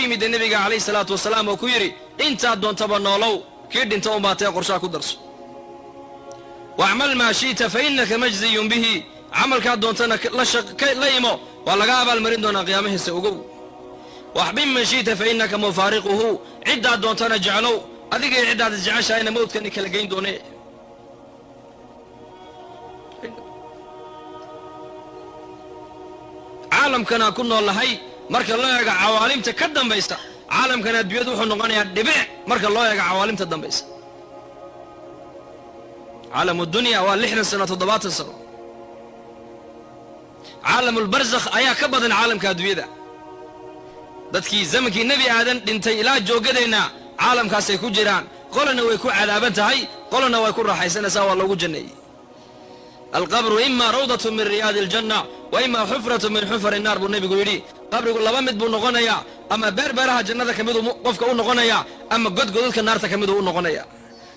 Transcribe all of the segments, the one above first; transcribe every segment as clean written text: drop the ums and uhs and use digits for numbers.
yimid nabiga calayhi salaatu wasalaam oo ku yiri inta doontaba noolow kii dhinta u baatay qorshaha ku darso wa'mal ma shiita fa innaka majziyun bihi amalka doontana la imo waa laga abaal marin doonaa qiyaamahiisa ugu wahbim ma shiita fa innaka mufariquhu idda doontana jeclow adiga idda jeceshayna mawdkan kala geyn doonee caalamkana ku noolahay marka loo eego cawaalimta ka dambaysta caalamkana adduunyadu wuxuu noqonayaa dhibic marka loo eego cawaalimta dambaysta caalamu dunya waa 60 sano 70 sano caalamul barzakh ayaa ka badan caalamka adduunyada dadkii zamankii nabi aadan dhintay ilaa joogadeena caalamkaas ay ku jiraan qolana way ku cadaaban tahay qolana way ku raaxaysanaysaa waa loogu janneeyay القبر إما روضة من رياض الجنة وإما حفرة من حفر النار بالنبي يقولي قبر يقول لبا مد بنغنيا أما بربرها جنة كمدو قفك نغنيا أما قد قدك النار كمدو نغنيا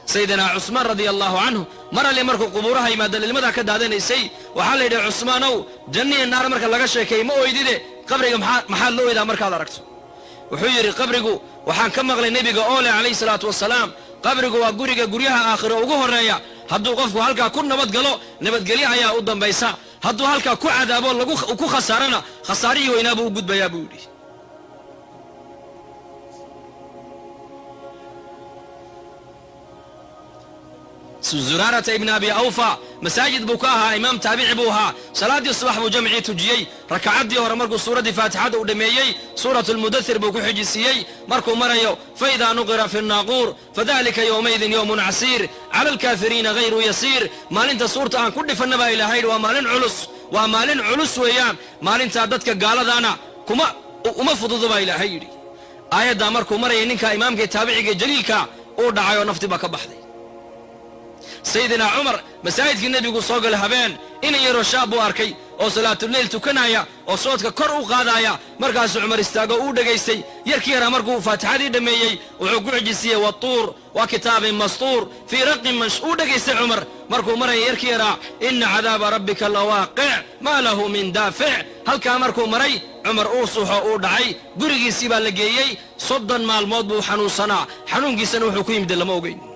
سيدنا عثمان رضي الله عنه مر اللي مركو قبورها يما دل المدى كدادين يسي وحال يدي عثمانو جنة النار مركا لغا شيكي مو يدي قبرك محال لو إذا مركا دركتو وحيري قبرك وحان كمغلي النبي أولي عليه الصلاة والسلام قبرك وقريك قريها آخر وقوه الرأي hadduu qofku halka ku nabad galo nabadgelyo ayaa u dambaysa hadduu halka ku cadaabo lagu ku khasaarana khasaariyi weynaa buu gudbayaa buu yiri زرارة ابن أبي أوفى مساجد بكاها إمام تابع بوها صلاة الصباح وجمعي تجيي ركعات دي ورمركو سورة فاتحة ودميي سورة المدثر بوكو حجسيي مركو مريو فإذا نقر في الناقور فذلك يومئذ يوم عسير على الكافرين غير يسير مال انت صورة عن كل فنبا إلى هيد ومال علس ويام مال انت عددك قال دانا كما ومفض ضبا إلى هيد آية دا مركو مريو ننكا إمامك تابعك جليلك ودعايو نفتي بك بحدي سيدنا عمر مساجد النبي يقول صوغ الهبين إن يرو شاب واركي أو صلاة الليل تكنايا أو صوتك كرو قادايا مركز عمر استاغو ودغيستي يركيرا مركو فاتحة دميي وعقوع جسية والطور وكتاب مسطور في رق منشؤ دغيستي عمر مركو مري يركيرا إن عذاب ربك لواقع ما له من دافع هل كان مركو مري عمر أوصح أودعي قريجي با لغيي صدن مال موت بو حنوسنا حنون جيسن وحو كيم دل موغين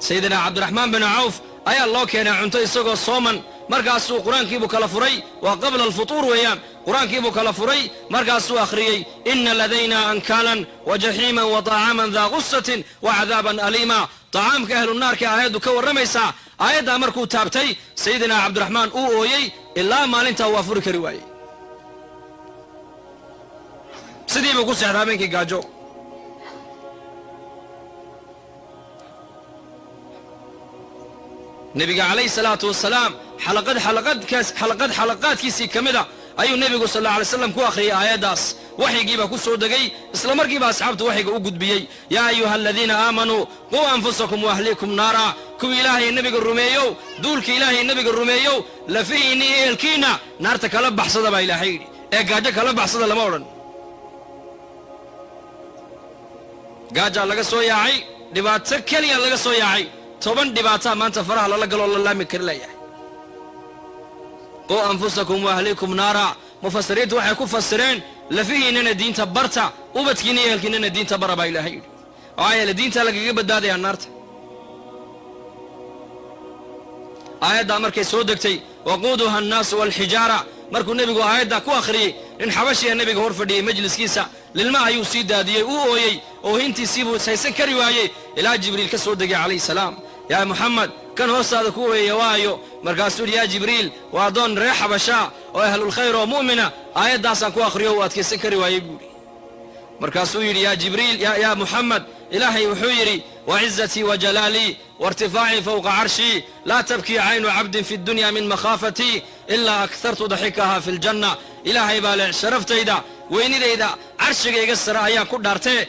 سيدنا عبد الرحمن بن عوف أي الله كان عنتي سوق صوما مركز قرآن كيبو كالفري وقبل الفطور ويام قرآن كيبو كالفري مركز أخري إن لدينا أنكالا وجحيما وطعاما ذا غصة وعذابا أليما طعام كأهل النار كآيات كور رميسا آيات أمركو تابتي سيدنا عبد الرحمن أوي إلا ما لنتا وافرك رواي سيدي بقول سعرابين كي قاجو نبي عليه الصلاة والسلام حلقات كيسي كمدا أيو النبي صلى الله عليه وسلم كو أخري آيات داس وحي جيبا كو سودقي إسلام مرقبا أصحابته وحي قد بيي يا أيها الذين آمنوا قوا أنفسكم وأهليكم نارا كو إلهي النبي الرميو دولك إلهي النبي الرميو لفيني الكينا نارتك لبح صدا با إلهي قاجك لبح صدا لمولا قاجا لغا سوياعي دبات سكاليا لغا سوياعي toban dhibaato maanta faraha lala galo la laami kar leeyahay qo anfusakum wa ahlikum nara mufassiriintu waxay ku fasireen lafihiinana diinta barta ubadkiina yeelkiina diinta baraba ilaahay aayada diinta lagaga badbaadaya naarta aayada markay soo degtay waquduha an-nas wal hijara markuu nabigu aayada ku akhriyay in xabashiga nabiga hor fadhiyay majliskiisa lilma ayuu sii daadiyay uu ooyay oo intiisii buu saysan kari waayay ilaa jibriil ka soo degay calayhi salaam يا محمد كان هوساد كوه يوايو مركاسول يا جبريل وادون ريح بشا واهل الخير ومؤمنه ايات داسان كو اخريو وادكيسن كري واي بوري مركاسول يا جبريل يا محمد الهي وحيري وعزتي وجلالي وارتفاعي فوق عرشي لا تبكي عين عبد في الدنيا من مخافتي الا اكثرت ضحكها في الجنه الهي بالع شرفتيدا وينيدا عرشيga iga sara ayaa ku dhaartay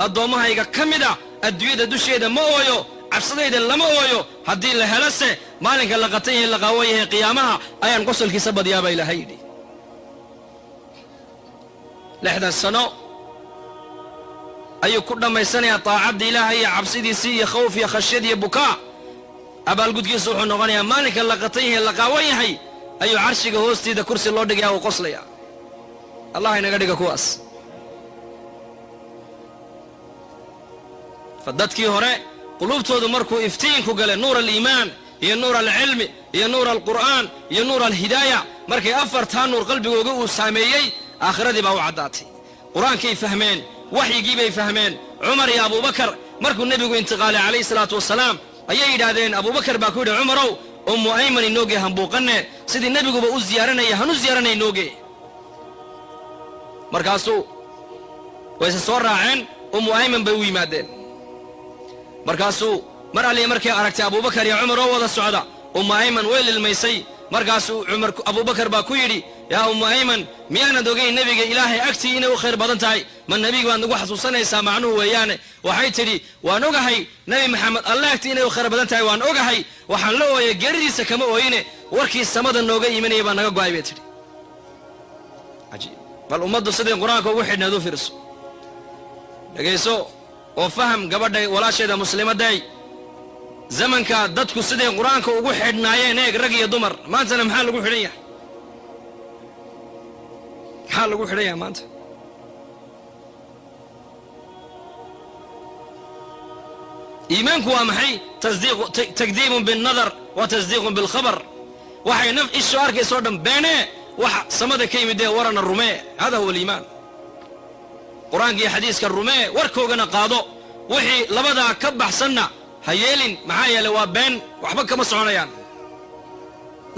adoomahayga kamida adduunyada dusheeda ma ooyo cabsadayda lama ooyo haddii la helase maalinka la qatay la qawayahay qiyaamaha ayaan qosolkiisa badiyaaba ilaahay yidhi 60 sano ayuu ku dhamaysanaya taacada ilaahay iyo cabsidiisa iyo khawf iyo khashyad iyo bukaa abaalgudkiisa wuxuu noqonayaa maalinka la qatay la qawayahay ayuu carshiga hoostiida kursi loo dhigayaa uu qoslaya. allah inaga dhiga kuwaas. fadadkii hore qulubtoodu markuu iftiinku gale nuur aliimaan iyo nuur alcilmi iyo nuur alqur'aan iyo nuur alhidaaya, markay afartaa nuur qalbigooga uu saameeyey, aakhiradii baa u caddaatay. qur-aankay fahmeen, waxyigii bay fahmeen. cumar iyo abubakar markuu nebigu intiqaalay calayhi salaatu wasalaam ayay yidhaahdeen, abubakar baa ku yidhi cumarow, ummu ayman inoogee hambuuqanne sidii nebiguba u ziyaaranaya hanu ziyaaranay inoogee. markaasuu wayse soo raaceen, ummu ayman bay u yimaadeen. markaasuu mar alliya markay aragtay abubakar iyo cumar oo wada socda, ummu ayman way lilmaysay. markaasuu abubakar baa ku yidhi, yaa ummu ayman, miyaanad ogayn nebiga ilaahay agtii inay u khayr badan tahay? ma nebiga baad nagu xasuusanaysaa macnuhu weeyaane? waxay tidhi, waan ogahay nebi maxamed allah agtii inay u khayr badan tahay, waan ogahay. waxaan la ooyay geeridiisa kama ooyine, warkii samada nooga imanaya baa naga go'ay bay tidhi. cajiib. bal ummaddu siday qur-aanka ugu xidhnayd u fiirso, dhegayso oo faham gabadhay walaasheeda muslimadday. zamanka dadku siday qur-aanka ugu xidhnaayeen, eeg rag iyo dumar. maantana maxaa lagu xidhan yahay? maxaa lagu xidhan yahay maanta? iimaanku waa maxay? takdiibun binnadar wa tasdiiqun bilkhabar. waxay naf ishu arkaysoo dhan beenee, waxa samada ka yimidee warana rumee. hada huwa aliimaan. qur-aanka iyo xadiiska rumee, warkoogana qaado. wixii labadaa ka baxsanna ha yeelin, maxaa yeelay waa been, waxba kama soconayaan.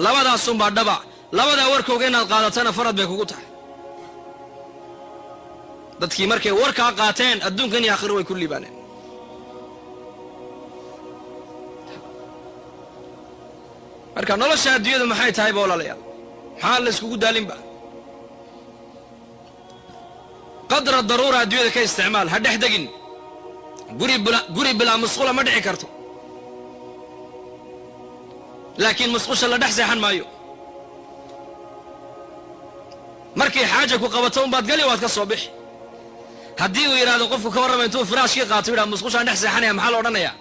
labadaasunbaa dhaba. labadaa warkooga inaad qaadatana farad bay kugu tahay. dadkii markay warkaa qaateen adduunkan iyo aakhiro way ku liibaaneen. marka nolosha adduunyadu maxay tahay ba walaalayaal? maxaa la iskugu daalinba? qadra daruura adduunyada ka isticmaal, ha dhex degin. guri bilaa musqula ma dhici karto, laakiin musqusha la dhex seexan maayo. markay xaaja ku qabato unbaad gali, waad ka soo bixi. haddii uu yidhaahdo qofku ka warrama intuu firaashkii qaato yidhaha musqushaan dhex seexanaya, maxaa la odhanayaa?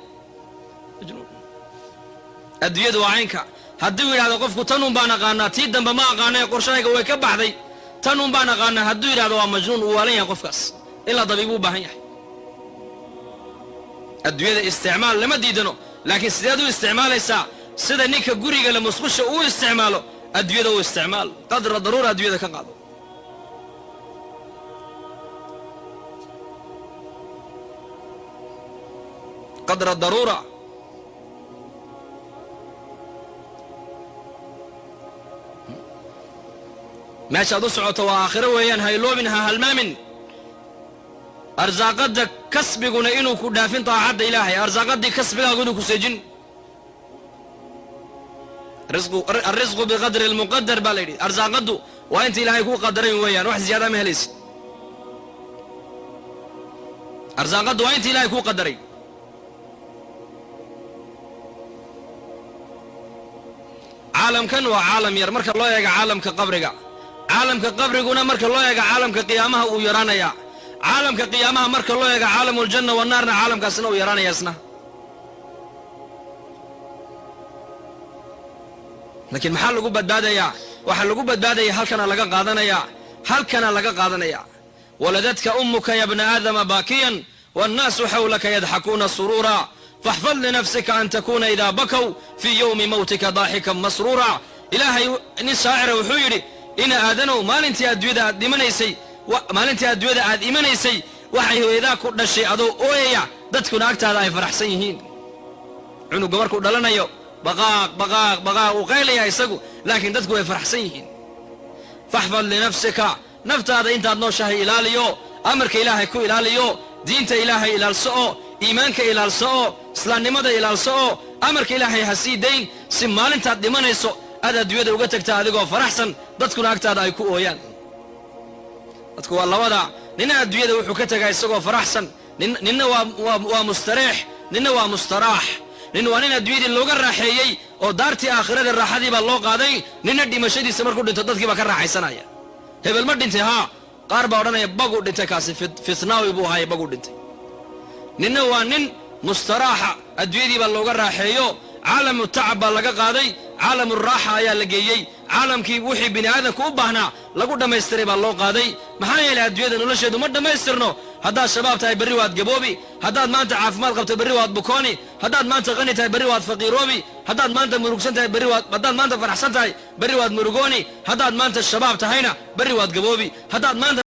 adduunyadu waa caynka. haddii uu yidhahdo qofku tanun baan aqaanaa, tii dambe ma aqaana, qorshahayga way ka baxday, tanun baan aqaanaa, hadduu yidhahdo waa majnuun, uu waalan yahay qofkaas, ilaa dabiib u baahan yahay. adduunyada isticmaal lama diidano, laakiin sideed u isticmaalaysaa? sida ninka guriga le musqusha uu isticmaalo, adduunyada u isticmaal. qadra daruura adduunyada ka qaado. qadra daruura. meeshaad u socoto waa aakhiro weeyaan, ha iloobin, ha halmaamin. arsaaqadda kasbiguna inuu ku dhaafin taacadda ilaahay, arsaaqaddii kasbigaagu inuu ku seejin. alrisqu biqadri almuqadar baa la yidhi. arsaaqaddu waa inta ilaahay kuu qadaray weeyaan, wax ziyaadaa ma helaysid. arsaaqaddu waa inta ilaahay kuu qadaray. caalamkan waa caalam yar marka loo eega caalamka qabriga. caalamka qabriguna marka loo eega caalamka qiyaamaha uu yaraanayaa. caalamka qiyaamaha marka loo eega caalamuljanna wannaarna caalamkaasna uu yaraanaya isna. laakiin maxaa lagu badbaadayaa? waxaa lagu badbaadaya halkana laga qaadanayaa, halkana laga qaadanayaa. waladadka ummuka ya bna aadama baakiyan wannaasu xawlaka yadxakuuna suruura faxfad linafsika an takuuna idaa bakaw fii yowmi mawtika daaxikan masruura. ilaahay nin shaacira wuxuu yidhi, ina aadanow maalintii adduunyada aad dhimanaysay, maalintii adduunyada aad imanaysay waxay hooyadaa ku dhashay adoo ooyaya, dadkuna agtaada ay faraxsan yihiin. cunuga markuu dhalanayo baqaaq baqaaq baqaaq uu qaylaya isagu, laakiin dadku way faraxsan yihiin. faxfad linafsika, naftaada intaad nooshahay ilaaliyo, amarka ilaahay ku ilaaliyo, diinta ilaahay ilaalso oo, iimaanka ilaalso oo, islaamnimada ilaalso oo, amarka ilaahay ha sii dayn, si maalintaad dhimanayso aad adduunyada uga tagtaa adigoo faraxsan, dadkuna agtaada ay ku ooyaan. dadku waa labada. nina adduunyada wuxuu ka tagaa isagoo faraxsan, ninna waa mustareex, ninna waa mustaraax. nin waa nin adduunyadii looga raaxeeyey oo daartii aakhirada raaxadii baa loo qaaday, ninna dhimashadiisa markuu dhinto dadkii baa ka raaxaysanaya. hebel ma dhintay? haa. qaar baa odhanaya baguu dhintay, kaasi fitnaawi buu ahaye, baguu dhintay. ninna waa nin mustaraaxa, adduunyadii baa looga raaxeeyo, caalamu tacab baa laga qaaday, caalam uraaxa ayaa la geeyey caalamkii wixii bini aadamku u baahnaa lagu dhammaystiray baa loo qaaday maxaa yeelay adduunyada nolosheedu ma dhammaystirno haddaad shabaab tahay berri waad gaboobi haddaad maanta caafimaad qabto berri waad bukooni haddaad maanta qani tahay berri waad faqiiroobi haddaad maanta murugsan tahay haddaad maanta faraxsan tahay berri waad murugooni haddaad maanta shabaab tahayna berri waad gaboobi haddaad maanta